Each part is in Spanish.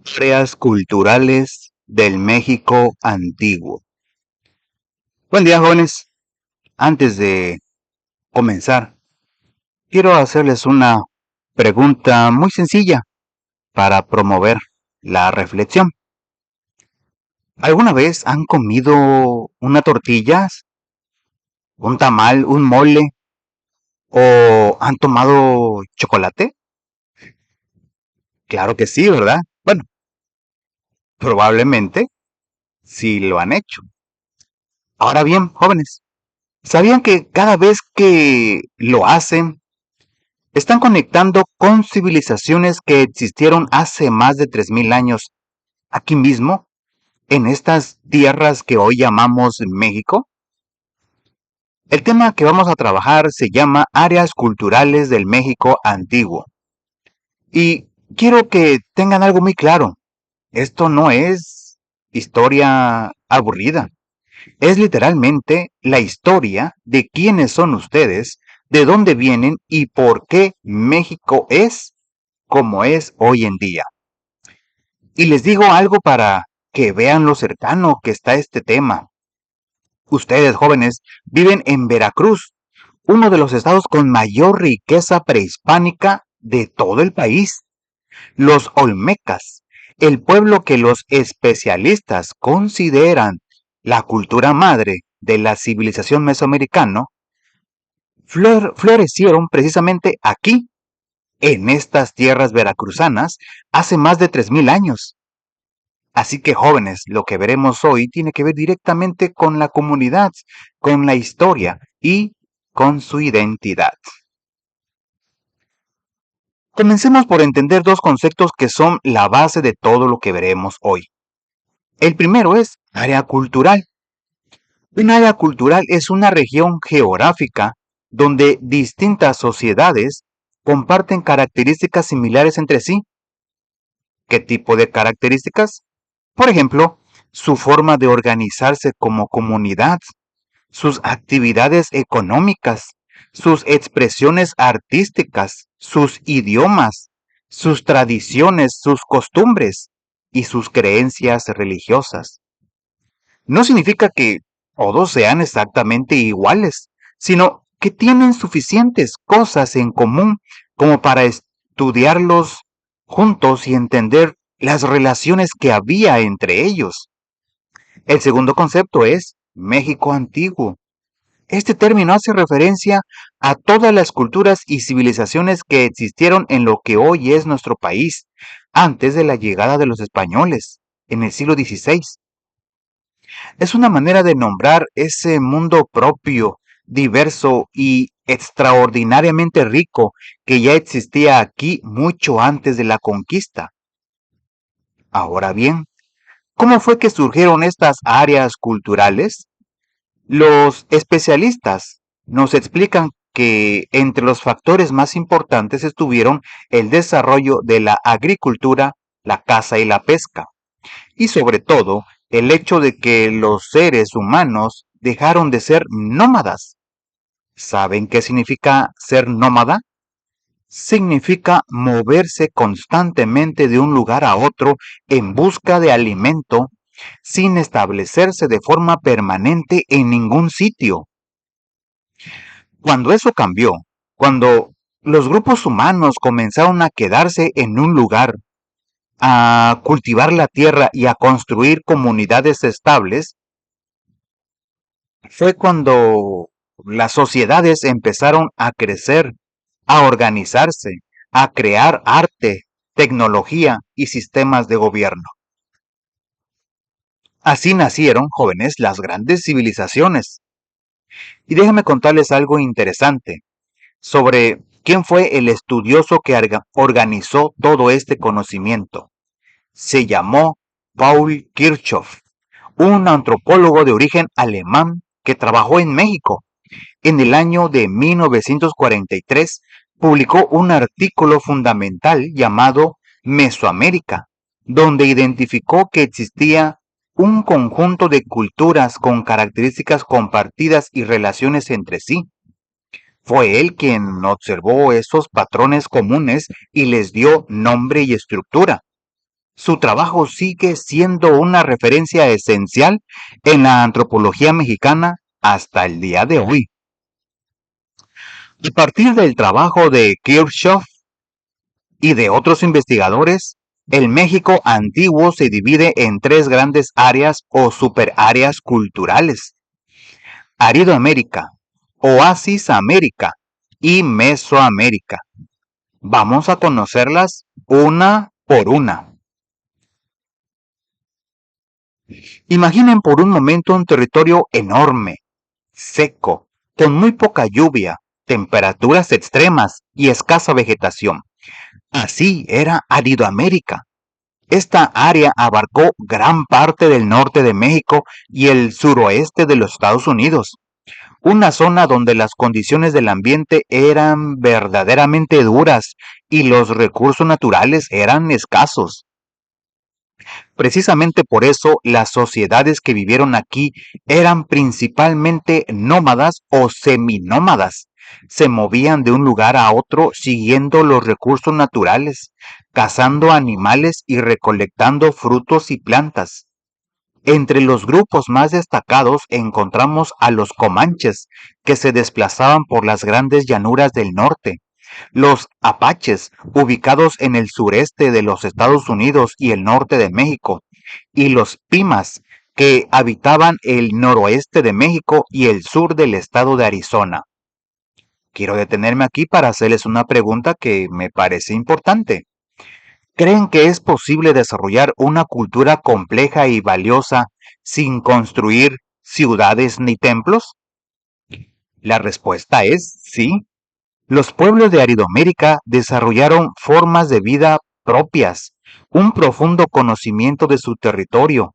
Áreas culturales del México antiguo. Buen día, jóvenes. Antes de comenzar, quiero hacerles una pregunta muy sencilla para promover la reflexión. ¿Alguna vez han comido una tortilla, un tamal, un mole o han tomado chocolate? Claro que sí, ¿verdad? Bueno, probablemente sí lo han hecho. Ahora bien, jóvenes, ¿sabían que cada vez que lo hacen, están conectando con civilizaciones que existieron hace más de 3000 años aquí mismo, en estas tierras que hoy llamamos México? El tema que vamos a trabajar se llama Áreas Culturales del México Antiguo. Y quiero que tengan algo muy claro. Esto no es historia aburrida. Es literalmente la historia de quiénes son ustedes, de dónde vienen y por qué México es como es hoy en día. Y les digo algo para que vean lo cercano que está este tema. Ustedes, jóvenes, viven en Veracruz, uno de los estados con mayor riqueza prehispánica de todo el país. Los olmecas, el pueblo que los especialistas consideran la cultura madre de la civilización mesoamericana, florecieron precisamente aquí, en estas tierras veracruzanas, hace más de 3000 años. Así que jóvenes, lo que veremos hoy tiene que ver directamente con la comunidad, con la historia y con su identidad. Comencemos por entender dos conceptos que son la base de todo lo que veremos hoy. El primero es área cultural. Un área cultural es una región geográfica donde distintas sociedades comparten características similares entre sí. ¿Qué tipo de características? Por ejemplo, su forma de organizarse como comunidad, sus actividades económicas, sus expresiones artísticas, sus idiomas, sus tradiciones, sus costumbres y sus creencias religiosas. No significa que todos sean exactamente iguales, sino que tienen suficientes cosas en común como para estudiarlos juntos y entender las relaciones que había entre ellos. El segundo concepto es México antiguo. Este término hace referencia a todas las culturas y civilizaciones que existieron en lo que hoy es nuestro país, antes de la llegada de los españoles, en el siglo XVI. Es una manera de nombrar ese mundo propio, diverso y extraordinariamente rico que ya existía aquí mucho antes de la conquista. Ahora bien, ¿cómo fue que surgieron estas áreas culturales? Los especialistas nos explican que entre los factores más importantes estuvieron el desarrollo de la agricultura, la caza y la pesca, y sobre todo el hecho de que los seres humanos dejaron de ser nómadas. ¿Saben qué significa ser nómada? Significa moverse constantemente de un lugar a otro en busca de alimento sin establecerse de forma permanente en ningún sitio. Cuando eso cambió, cuando los grupos humanos comenzaron a quedarse en un lugar, a cultivar la tierra y a construir comunidades estables, fue cuando las sociedades empezaron a crecer, a organizarse, a crear arte, tecnología y sistemas de gobierno. Así nacieron, jóvenes, las grandes civilizaciones. Y déjenme contarles algo interesante sobre quién fue el estudioso que organizó todo este conocimiento. Se llamó Paul Kirchhoff, un antropólogo de origen alemán que trabajó en México. En el año de 1943 publicó un artículo fundamental llamado Mesoamérica, donde identificó que existía un conjunto de culturas con características compartidas y relaciones entre sí. Fue él quien observó esos patrones comunes y les dio nombre y estructura. Su trabajo sigue siendo una referencia esencial en la antropología mexicana hasta el día de hoy. A partir del trabajo de Kirchhoff y de otros investigadores, el México antiguo se divide en tres grandes áreas o superáreas culturales: Aridoamérica, Oasis América y Mesoamérica. Vamos a conocerlas una por una. Imaginen por un momento un territorio enorme, seco, con muy poca lluvia, temperaturas extremas y escasa vegetación. Así era Aridoamérica. Esta área abarcó gran parte del norte de México y el suroeste de los Estados Unidos, una zona donde las condiciones del ambiente eran verdaderamente duras y los recursos naturales eran escasos. Precisamente por eso las sociedades que vivieron aquí eran principalmente nómadas o seminómadas. Se movían de un lugar a otro siguiendo los recursos naturales, cazando animales y recolectando frutos y plantas. Entre los grupos más destacados encontramos a los comanches, que se desplazaban por las grandes llanuras del norte, los apaches, ubicados en el sureste de los Estados Unidos y el norte de México, y los pimas, que habitaban el noroeste de México y el sur del estado de Arizona. Quiero detenerme aquí para hacerles una pregunta que me parece importante. ¿Creen que es posible desarrollar una cultura compleja y valiosa sin construir ciudades ni templos? La respuesta es sí. Los pueblos de Aridoamérica desarrollaron formas de vida propias, un profundo conocimiento de su territorio,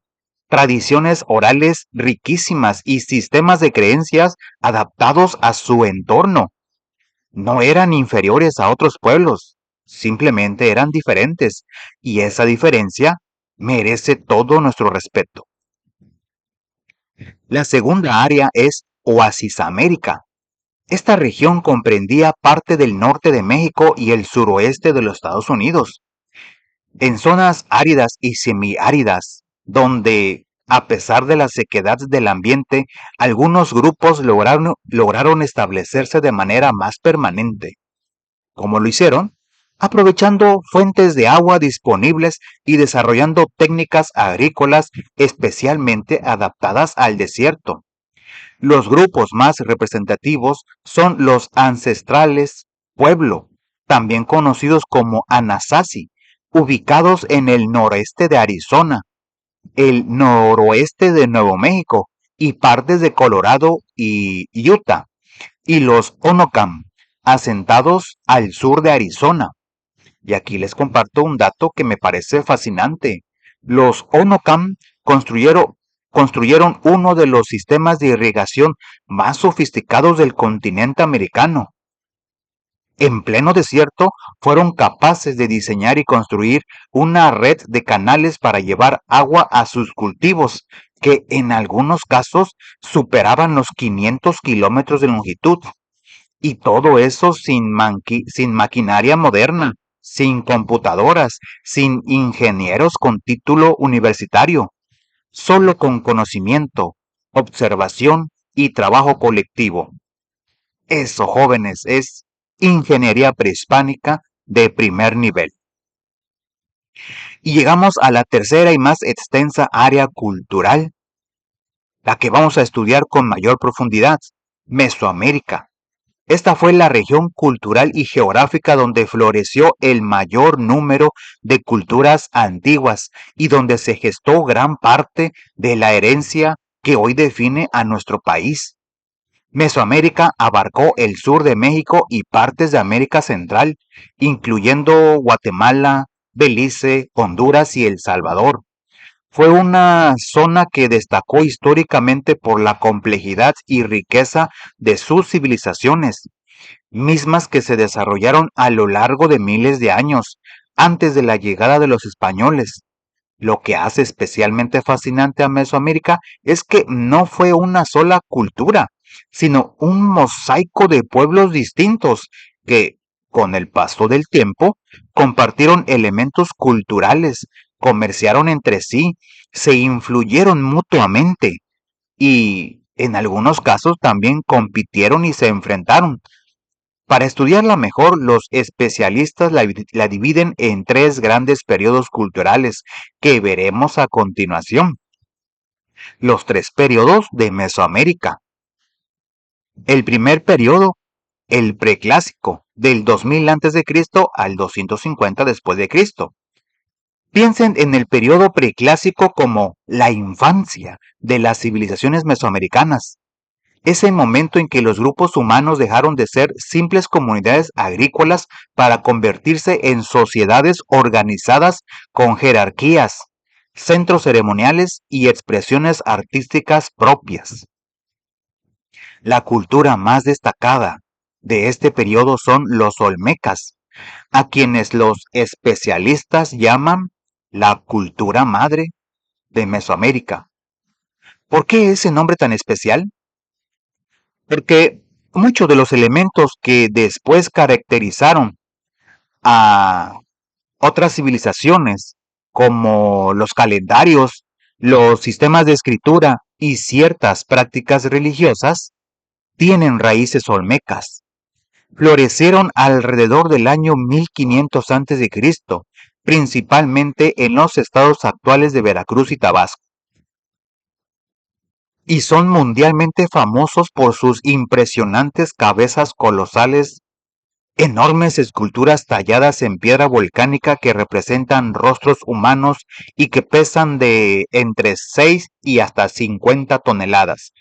tradiciones orales riquísimas y sistemas de creencias adaptados a su entorno. No eran inferiores a otros pueblos, simplemente eran diferentes, y esa diferencia merece todo nuestro respeto. La segunda área es Oasis América. Esta región comprendía parte del norte de México y el suroeste de los Estados Unidos, en zonas áridas y semiáridas, donde, a pesar de la sequedad del ambiente, algunos grupos lograron establecerse de manera más permanente. ¿Cómo lo hicieron? Aprovechando fuentes de agua disponibles y desarrollando técnicas agrícolas especialmente adaptadas al desierto. Los grupos más representativos son los ancestrales pueblo, también conocidos como Anasazi, ubicados en el noreste de Arizona, el noroeste de Nuevo México y partes de Colorado y Utah, y los Onocam, asentados al sur de Arizona. Y aquí les comparto un dato que me parece fascinante. Los Onocam construyeron uno de los sistemas de irrigación más sofisticados del continente americano. En pleno desierto, fueron capaces de diseñar y construir una red de canales para llevar agua a sus cultivos, que en algunos casos superaban los 500 kilómetros de longitud. Y todo eso sin maquinaria moderna, sin computadoras, sin ingenieros con título universitario, solo con conocimiento, observación y trabajo colectivo. Eso, jóvenes, es ingeniería prehispánica de primer nivel. Y llegamos a la tercera y más extensa área cultural, la que vamos a estudiar con mayor profundidad: Mesoamérica. Esta fue la región cultural y geográfica donde floreció el mayor número de culturas antiguas y donde se gestó gran parte de la herencia que hoy define a nuestro país. Mesoamérica abarcó el sur de México y partes de América Central, incluyendo Guatemala, Belice, Honduras y El Salvador. Fue una zona que destacó históricamente por la complejidad y riqueza de sus civilizaciones, mismas que se desarrollaron a lo largo de miles de años antes de la llegada de los españoles. Lo que hace especialmente fascinante a Mesoamérica es que no fue una sola cultura, sino un mosaico de pueblos distintos que, con el paso del tiempo, compartieron elementos culturales comerciaron entre sí, se influyeron mutuamente y en algunos casos también compitieron y se enfrentaron. Para estudiarla mejor, los especialistas la dividen en tres grandes periodos culturales que veremos a continuación. Los tres periodos de Mesoamérica. El primer periodo, el preclásico, del 2000 a.C. al 250 después de Cristo. Piensen en el periodo preclásico como la infancia de las civilizaciones mesoamericanas. Es el momento en que los grupos humanos dejaron de ser simples comunidades agrícolas para convertirse en sociedades organizadas con jerarquías, centros ceremoniales y expresiones artísticas propias. La cultura más destacada de este periodo son los olmecas, a quienes los especialistas llaman la cultura madre de Mesoamérica. ¿Por qué ese nombre tan especial? Porque muchos de los elementos que después caracterizaron a otras civilizaciones, como los calendarios, los sistemas de escritura y ciertas prácticas religiosas, tienen raíces olmecas. Florecieron alrededor del año 1500 a.C., principalmente en los estados actuales de Veracruz y Tabasco, y son mundialmente famosos por sus impresionantes cabezas colosales, enormes esculturas talladas en piedra volcánica que representan rostros humanos y que pesan de entre 6 y hasta 50 toneladas.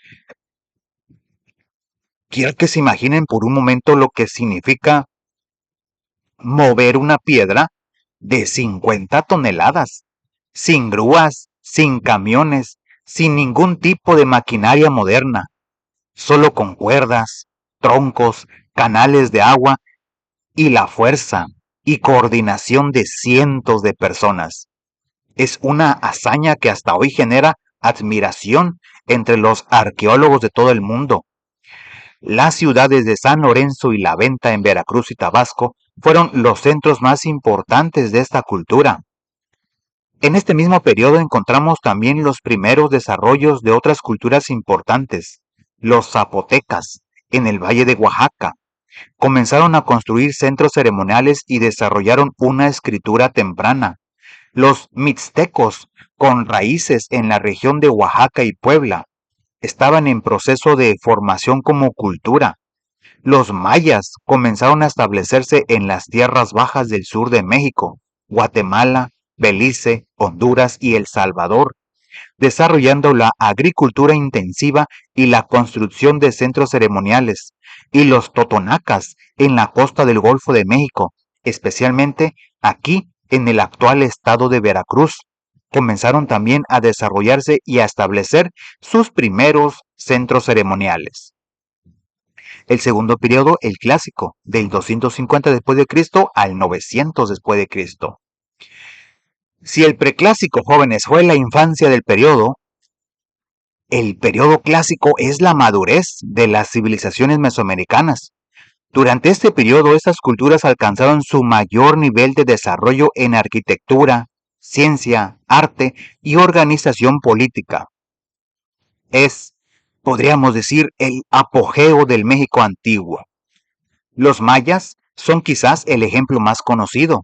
Quiero que se imaginen por un momento lo que significa mover una piedra de 50 toneladas, sin grúas, sin camiones, sin ningún tipo de maquinaria moderna, solo con cuerdas, troncos, canales de agua y la fuerza y coordinación de cientos de personas. Es una hazaña que hasta hoy genera admiración entre los arqueólogos de todo el mundo. Las ciudades de San Lorenzo y La Venta en Veracruz y Tabasco fueron los centros más importantes de esta cultura. En este mismo periodo encontramos también los primeros desarrollos de otras culturas importantes. Los zapotecas, en el Valle de Oaxaca, comenzaron a construir centros ceremoniales y desarrollaron una escritura temprana. Los mixtecos, con raíces en la región de Oaxaca y Puebla, estaban en proceso de formación como cultura. Los mayas comenzaron a establecerse en las tierras bajas del sur de México, Guatemala, Belice, Honduras y El Salvador, desarrollando la agricultura intensiva y la construcción de centros ceremoniales, y los totonacas en la costa del Golfo de México, especialmente aquí en el actual estado de Veracruz, comenzaron también a desarrollarse y a establecer sus primeros centros ceremoniales. El segundo periodo, el clásico, del 250 después de Cristo al 900 después de Cristo. Si el preclásico, jóvenes, fue la infancia del periodo, el periodo clásico es la madurez de las civilizaciones mesoamericanas. Durante este periodo, estas culturas alcanzaron su mayor nivel de desarrollo en arquitectura, ciencia, arte y organización política. Es, podríamos decir, el apogeo del México antiguo. Los mayas son quizás el ejemplo más conocido.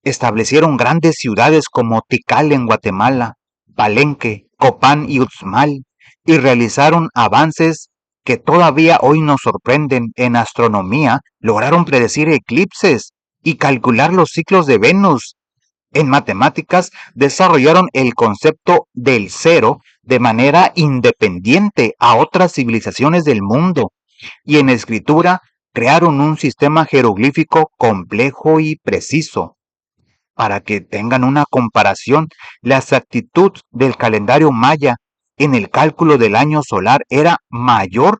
Establecieron grandes ciudades como Tikal en Guatemala, Palenque, Copán y Uxmal, y realizaron avances que todavía hoy nos sorprenden. En astronomía. Lograron predecir eclipses y calcular los ciclos de Venus. En matemáticas desarrollaron el concepto del cero de manera independiente a otras civilizaciones del mundo, y en escritura crearon un sistema jeroglífico complejo y preciso. Para que tengan una comparación, la exactitud del calendario maya en el cálculo del año solar era mayor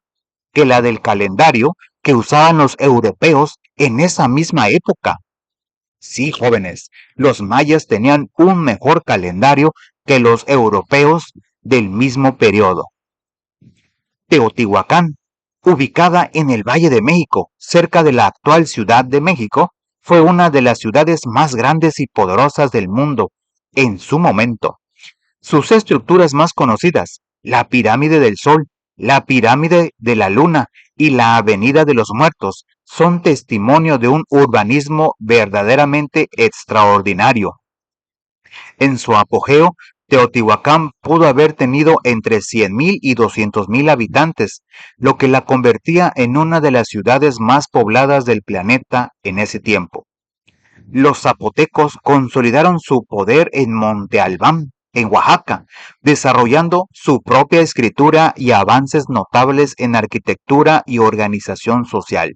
que la del calendario que usaban los europeos en esa misma época. Sí, jóvenes, los mayas tenían un mejor calendario que los europeos del mismo periodo. Teotihuacán, ubicada en el Valle de México, cerca de la actual Ciudad de México, fue una de las ciudades más grandes y poderosas del mundo, en su momento. Sus estructuras más conocidas, la pirámide del Sol, la pirámide de la Luna y la Avenida de los Muertos, son testimonio de un urbanismo verdaderamente extraordinario. En su apogeo, Teotihuacán pudo haber tenido entre 100,000 y 200,000 habitantes, lo que la convertía en una de las ciudades más pobladas del planeta en ese tiempo. Los zapotecos consolidaron su poder en Monte Albán, en Oaxaca, desarrollando su propia escritura y avances notables en arquitectura y organización social.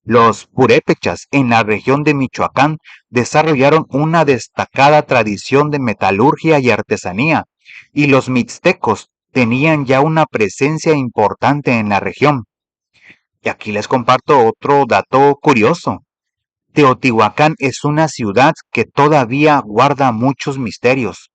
Los purépechas en la región de Michoacán desarrollaron una destacada tradición de metalurgia y artesanía, y los mixtecos tenían ya una presencia importante en la región. Y aquí les comparto otro dato curioso. Teotihuacán es una ciudad que todavía guarda muchos misterios.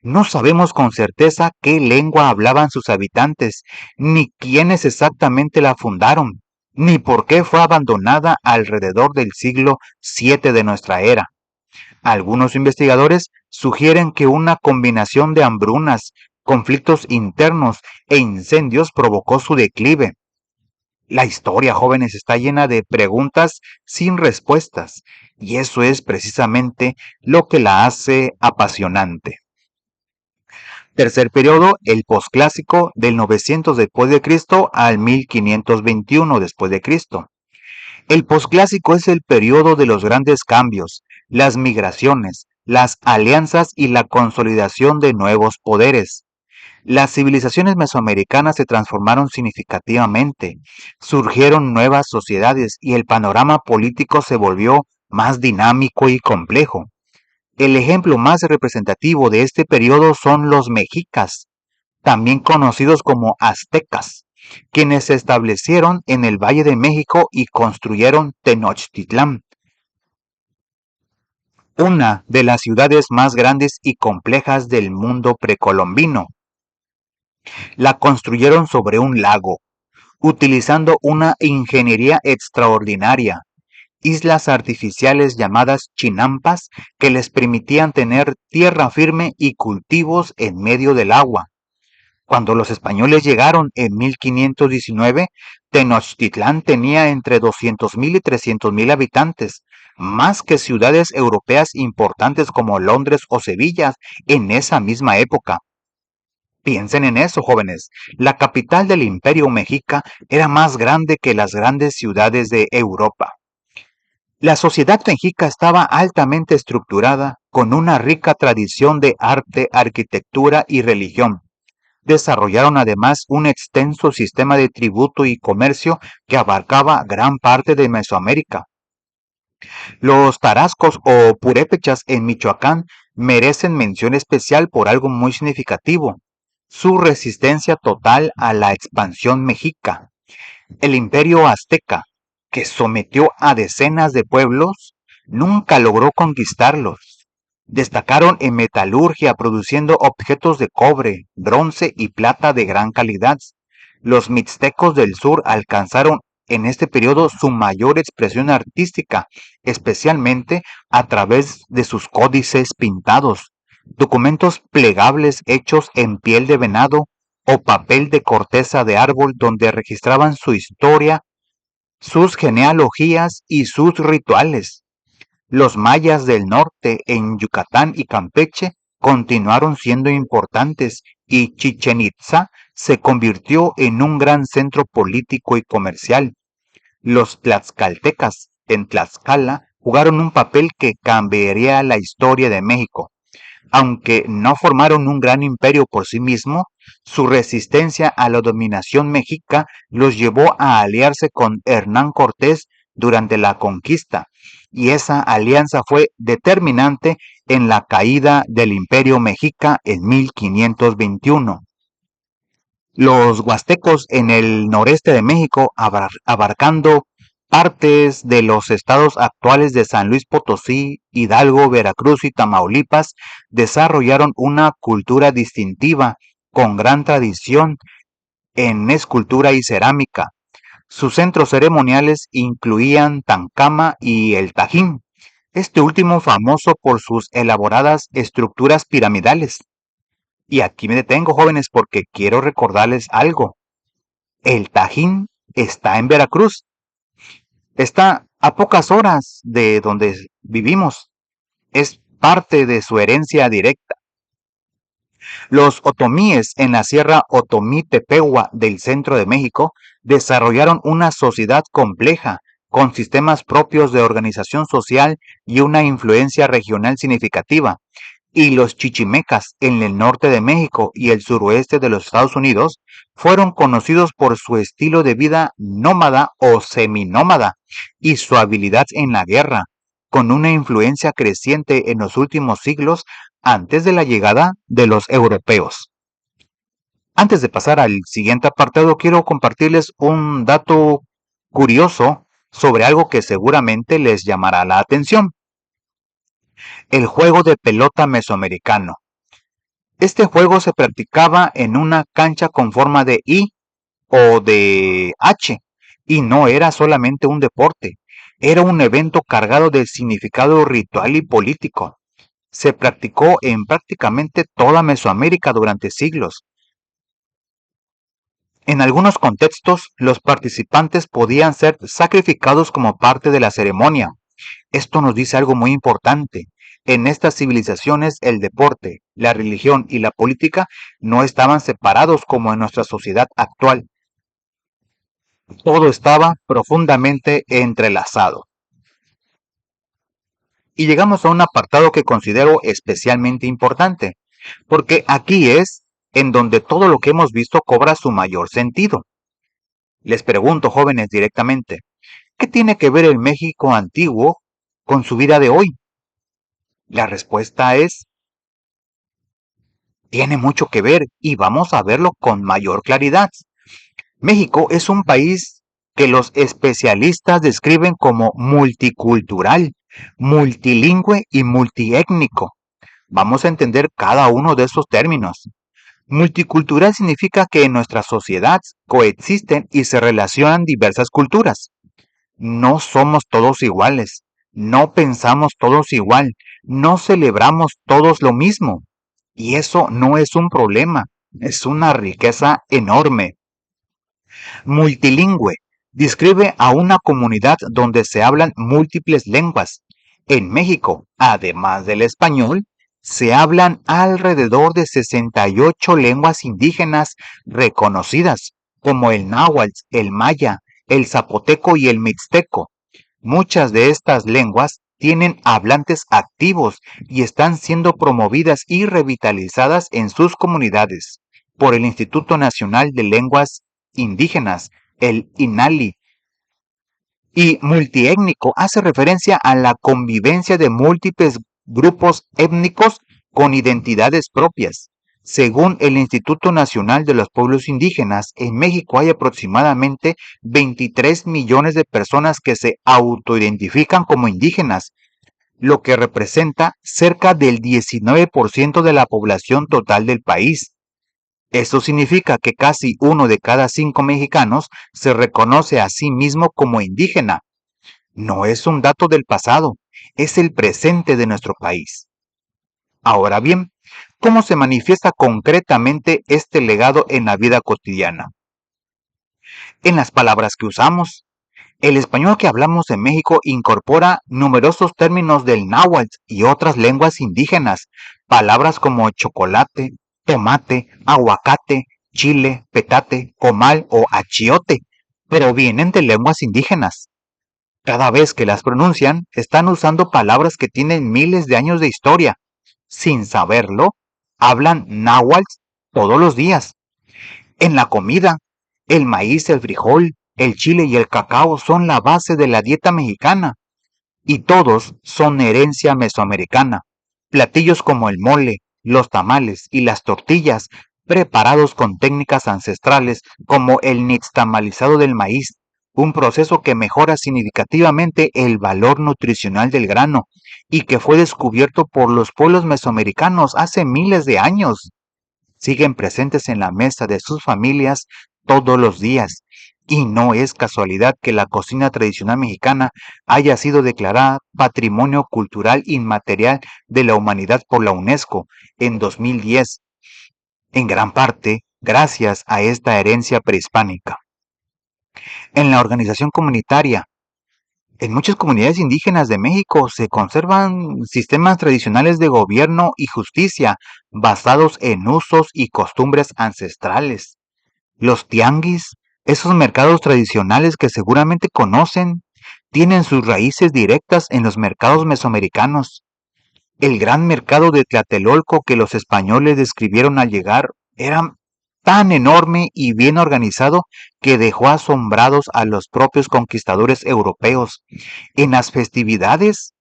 No sabemos con certeza qué lengua hablaban sus habitantes, ni quiénes exactamente la fundaron, ni por qué fue abandonada alrededor del siglo VII de nuestra era. Algunos investigadores sugieren que una combinación de hambrunas, conflictos internos e incendios provocó su declive. La historia, jóvenes, está llena de preguntas sin respuestas, y eso es precisamente lo que la hace apasionante. Tercer periodo, el posclásico del 900 después de Cristo al 1521 después de Cristo. El posclásico es el periodo de los grandes cambios, las migraciones, las alianzas y la consolidación de nuevos poderes. Las civilizaciones mesoamericanas se transformaron significativamente, surgieron nuevas sociedades y el panorama político se volvió más dinámico y complejo. El ejemplo más representativo de este periodo son los mexicas, también conocidos como aztecas, quienes se establecieron en el Valle de México y construyeron Tenochtitlán, una de las ciudades más grandes y complejas del mundo precolombino. La construyeron sobre un lago, utilizando una ingeniería extraordinaria, islas artificiales llamadas chinampas que les permitían tener tierra firme y cultivos en medio del agua. Cuando los españoles llegaron en 1519, Tenochtitlán tenía entre 200,000 y 300,000 habitantes, más que ciudades europeas importantes como Londres o Sevilla en esa misma época. Piensen en eso, jóvenes. La capital del Imperio Mexica era más grande que las grandes ciudades de Europa. La sociedad mexica estaba altamente estructurada, con una rica tradición de arte, arquitectura y religión. Desarrollaron además un extenso sistema de tributo y comercio que abarcaba gran parte de Mesoamérica. Los tarascos o purépechas en Michoacán merecen mención especial por algo muy significativo: su resistencia total a la expansión mexica. El imperio azteca, que sometió a decenas de pueblos, nunca logró conquistarlos. Destacaron en metalurgia produciendo objetos de cobre, bronce y plata de gran calidad. Los mixtecos del sur alcanzaron en este periodo su mayor expresión artística, especialmente a través de sus códices pintados, documentos plegables hechos en piel de venado o papel de corteza de árbol donde registraban su historia, sus genealogías y sus rituales. Los mayas del norte en Yucatán y Campeche continuaron siendo importantes y Chichén Itzá se convirtió en un gran centro político y comercial. Los tlaxcaltecas en Tlaxcala jugaron un papel que cambiaría la historia de México. Aunque no formaron un gran imperio por sí mismo, su resistencia a la dominación mexica los llevó a aliarse con Hernán Cortés durante la conquista, y esa alianza fue determinante en la caída del imperio mexica en 1521. Los huastecos en el noreste de México, abarcando partes de los estados actuales de San Luis Potosí, Hidalgo, Veracruz y Tamaulipas, desarrollaron una cultura distintiva con gran tradición en escultura y cerámica. Sus centros ceremoniales incluían Tancama y el Tajín, este último famoso por sus elaboradas estructuras piramidales. Y aquí me detengo, jóvenes, porque quiero recordarles algo. El Tajín está en Veracruz. Está a pocas horas de donde vivimos. Es parte de su herencia directa. Los otomíes en la Sierra Otomí-Tepehua del centro de México desarrollaron una sociedad compleja, con sistemas propios de organización social y una influencia regional significativa, y los chichimecas en el norte de México y el suroeste de los Estados Unidos fueron conocidos por su estilo de vida nómada o seminómada y su habilidad en la guerra, con una influencia creciente en los últimos siglos antes de la llegada de los europeos. Antes de pasar al siguiente apartado, quiero compartirles un dato curioso sobre algo que seguramente les llamará la atención: el juego de pelota mesoamericano. Este juego se practicaba en una cancha con forma de I o de H, y no era solamente un deporte, era un evento cargado de significado ritual y político. Se practicó en prácticamente toda Mesoamérica durante siglos. En algunos contextos, los participantes podían ser sacrificados como parte de la ceremonia. Esto nos dice algo muy importante. En estas civilizaciones el deporte, la religión y la política no estaban separados como en nuestra sociedad actual. Todo estaba profundamente entrelazado. Y llegamos a un apartado que considero especialmente importante, porque aquí es en donde todo lo que hemos visto cobra su mayor sentido. Les pregunto, jóvenes, directamente, ¿qué tiene que ver el México antiguo con su vida de hoy? La respuesta es: tiene mucho que ver, y vamos a verlo con mayor claridad. México es un país que los especialistas describen como multicultural, multilingüe y multiétnico. Vamos a entender cada uno de esos términos. Multicultural significa que en nuestra sociedad coexisten y se relacionan diversas culturas. No somos todos iguales, no pensamos todos igual, no celebramos todos lo mismo. Y eso no es un problema, es una riqueza enorme. Multilingüe describe a una comunidad donde se hablan múltiples lenguas. En México, además del español, se hablan alrededor de 68 lenguas indígenas reconocidas, como el náhuatl, el maya, el zapoteco y el mixteco. Muchas de estas lenguas tienen hablantes activos y están siendo promovidas y revitalizadas en sus comunidades por el Instituto Nacional de Lenguas Indígenas, el INALI. Y multiétnico hace referencia a la convivencia de múltiples grupos étnicos con identidades propias. Según el Instituto Nacional de los Pueblos Indígenas, en México hay aproximadamente 23 millones de personas que se autoidentifican como indígenas, lo que representa cerca del 19% de la población total del país. Esto significa que casi 1 de cada 5 mexicanos se reconoce a sí mismo como indígena. No es un dato del pasado, es el presente de nuestro país. Ahora bien, ¿cómo se manifiesta concretamente este legado en la vida cotidiana? En las palabras que usamos. El español que hablamos en México incorpora numerosos términos del náhuatl y otras lenguas indígenas, palabras como chocolate, tomate, aguacate, chile, petate, comal o achiote, pero vienen de lenguas indígenas. Cada vez que las pronuncian, están usando palabras que tienen miles de años de historia. Sin saberlo, hablan náhuatl todos los días. En la comida, el maíz, el frijol, el chile y el cacao son la base de la dieta mexicana, y todos son herencia mesoamericana. Platillos como el mole, los tamales y las tortillas, preparados con técnicas ancestrales como el nixtamalizado del maíz, un proceso que mejora significativamente el valor nutricional del grano y que fue descubierto por los pueblos mesoamericanos hace miles de años. Siguen presentes en la mesa de sus familias todos los días, Y no es casualidad que la cocina tradicional mexicana haya sido declarada Patrimonio Cultural Inmaterial de la Humanidad por la UNESCO en 2010, en gran parte gracias a esta herencia prehispánica. En la organización comunitaria, en muchas comunidades indígenas de México se conservan sistemas tradicionales de gobierno y justicia basados en usos y costumbres ancestrales. Los tianguis, esos mercados tradicionales que seguramente conocen, tienen sus raíces directas en los mercados mesoamericanos. El gran mercado de Tlatelolco que los españoles describieron al llegar era tan enorme y bien organizado que dejó asombrados a los propios conquistadores europeos. En las festividades,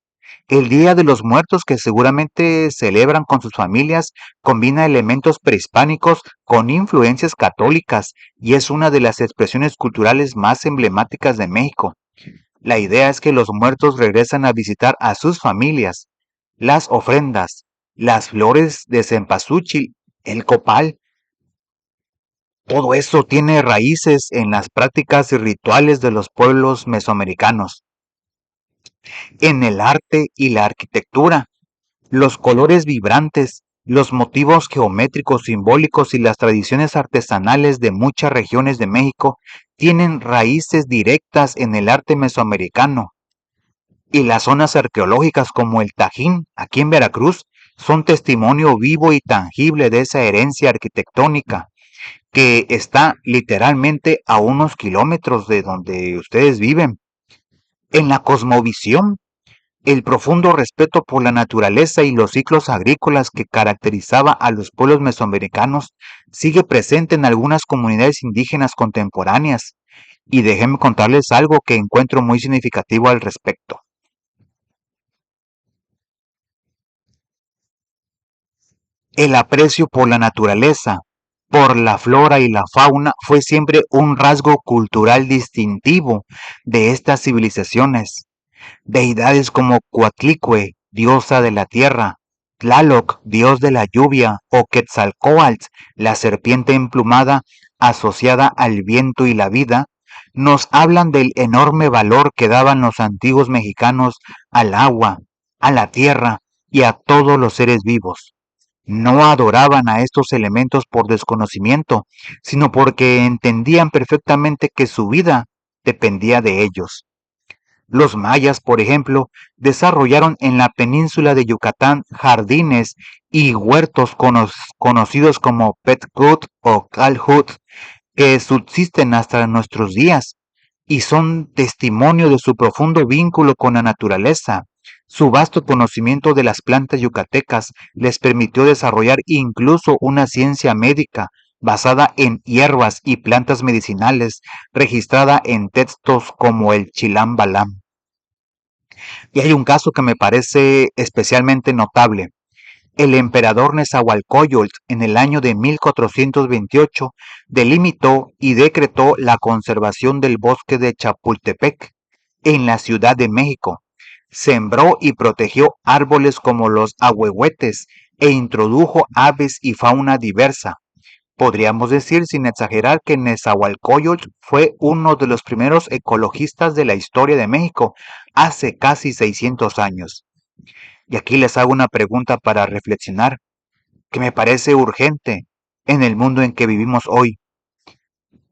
el Día de los Muertos, que seguramente celebran con sus familias, combina elementos prehispánicos con influencias católicas y es una de las expresiones culturales más emblemáticas de México. La idea es que los muertos regresan a visitar a sus familias. Las ofrendas, las flores de cempasúchil, el copal, todo eso tiene raíces en las prácticas y rituales de los pueblos mesoamericanos. En el arte y la arquitectura, los colores vibrantes, los motivos geométricos simbólicos y las tradiciones artesanales de muchas regiones de México tienen raíces directas en el arte mesoamericano. Y las zonas arqueológicas como el Tajín, aquí en Veracruz, son testimonio vivo y tangible de esa herencia arquitectónica que está literalmente a unos kilómetros de donde ustedes viven. En la cosmovisión, el profundo respeto por la naturaleza y los ciclos agrícolas que caracterizaba a los pueblos mesoamericanos sigue presente en algunas comunidades indígenas contemporáneas. Y déjenme contarles algo que encuentro muy significativo al respecto. El aprecio por la naturaleza, por la flora y la fauna fue siempre un rasgo cultural distintivo de estas civilizaciones. Deidades como Coatlicue, diosa de la tierra, Tlaloc, dios de la lluvia, o Quetzalcóatl, la serpiente emplumada asociada al viento y la vida, nos hablan del enorme valor que daban los antiguos mexicanos al agua, a la tierra y a todos los seres vivos. No adoraban a estos elementos por desconocimiento, sino porque entendían perfectamente que su vida dependía de ellos. Los mayas, por ejemplo, desarrollaron en la península de Yucatán jardines y huertos conocidos como Petcút o Calhut, que subsisten hasta nuestros días y son testimonio de su profundo vínculo con la naturaleza. Su vasto conocimiento de las plantas yucatecas les permitió desarrollar incluso una ciencia médica basada en hierbas y plantas medicinales, registrada en textos como el Chilam Balam. Y hay un caso que me parece especialmente notable. El emperador Nezahualcóyotl en el año de 1428 delimitó y decretó la conservación del bosque de Chapultepec en la Ciudad de México. Sembró y protegió árboles como los ahuehuetes e introdujo aves y fauna diversa. Podríamos decir sin exagerar que Nezahualcóyotl fue uno de los primeros ecologistas de la historia de México hace casi 600 años. Y aquí les hago una pregunta para reflexionar, que me parece urgente en el mundo en que vivimos hoy.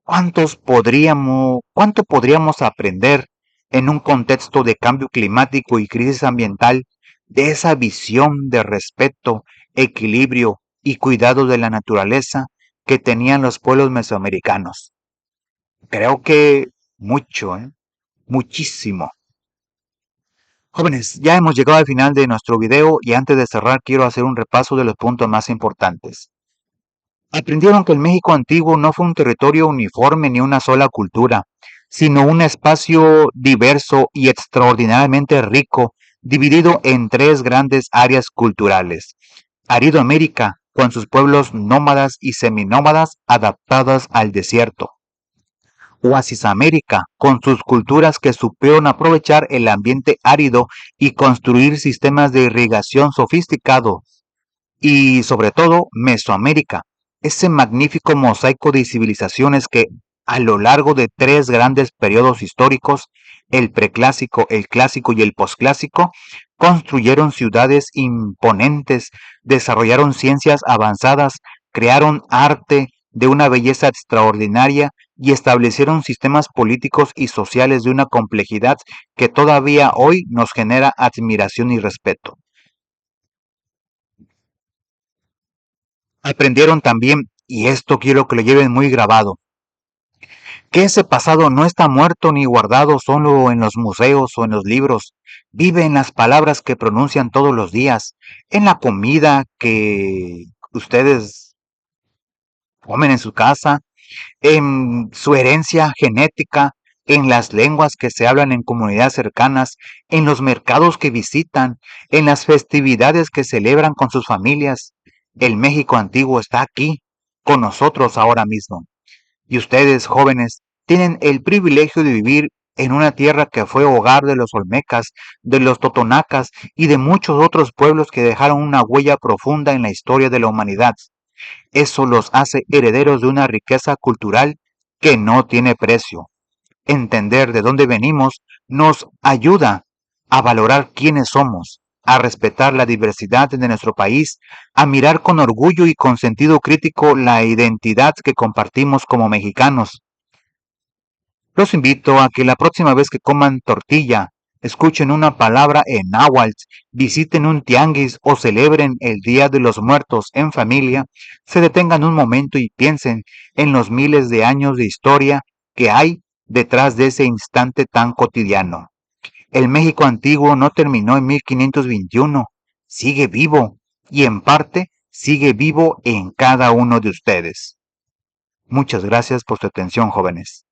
¿Cuánto podríamos aprender en un contexto de cambio climático y crisis ambiental de esa visión de respeto, equilibrio y cuidado de la naturaleza que tenían los pueblos mesoamericanos? Creo que mucho, muchísimo. Jóvenes, ya hemos llegado al final de nuestro video y antes de cerrar quiero hacer un repaso de los puntos más importantes. Aprendieron que el México antiguo no fue un territorio uniforme ni una sola cultura, sino un espacio diverso y extraordinariamente rico, dividido en tres grandes áreas culturales. Aridoamérica, con sus pueblos nómadas y seminómadas adaptadas al desierto. Oasis América, con sus culturas que supieron aprovechar el ambiente árido y construir sistemas de irrigación sofisticados. Y sobre todo Mesoamérica, ese magnífico mosaico de civilizaciones que a lo largo de tres grandes periodos históricos, el preclásico, el clásico y el posclásico, construyeron ciudades imponentes, desarrollaron ciencias avanzadas, crearon arte de una belleza extraordinaria y establecieron sistemas políticos y sociales de una complejidad que todavía hoy nos genera admiración y respeto. Aprendieron también, y esto quiero que lo lleven muy grabado, que ese pasado no está muerto ni guardado solo en los museos o en los libros, vive en las palabras que pronuncian todos los días, en la comida que ustedes comen en su casa, en su herencia genética, en las lenguas que se hablan en comunidades cercanas, en los mercados que visitan, en las festividades que celebran con sus familias. El México antiguo está aquí, con nosotros ahora mismo. Y ustedes, jóvenes, tienen el privilegio de vivir en una tierra que fue hogar de los olmecas, de los totonacas y de muchos otros pueblos que dejaron una huella profunda en la historia de la humanidad. Eso los hace herederos de una riqueza cultural que no tiene precio. Entender de dónde venimos nos ayuda a valorar quiénes somos, a respetar la diversidad de nuestro país, a mirar con orgullo y con sentido crítico la identidad que compartimos como mexicanos. Los invito a que la próxima vez que coman tortilla, escuchen una palabra en náhuatl, visiten un tianguis o celebren el Día de los Muertos en familia, se detengan un momento y piensen en los miles de años de historia que hay detrás de ese instante tan cotidiano. El México antiguo no terminó en 1521, sigue vivo y en parte sigue vivo en cada uno de ustedes. Muchas gracias por su atención, jóvenes.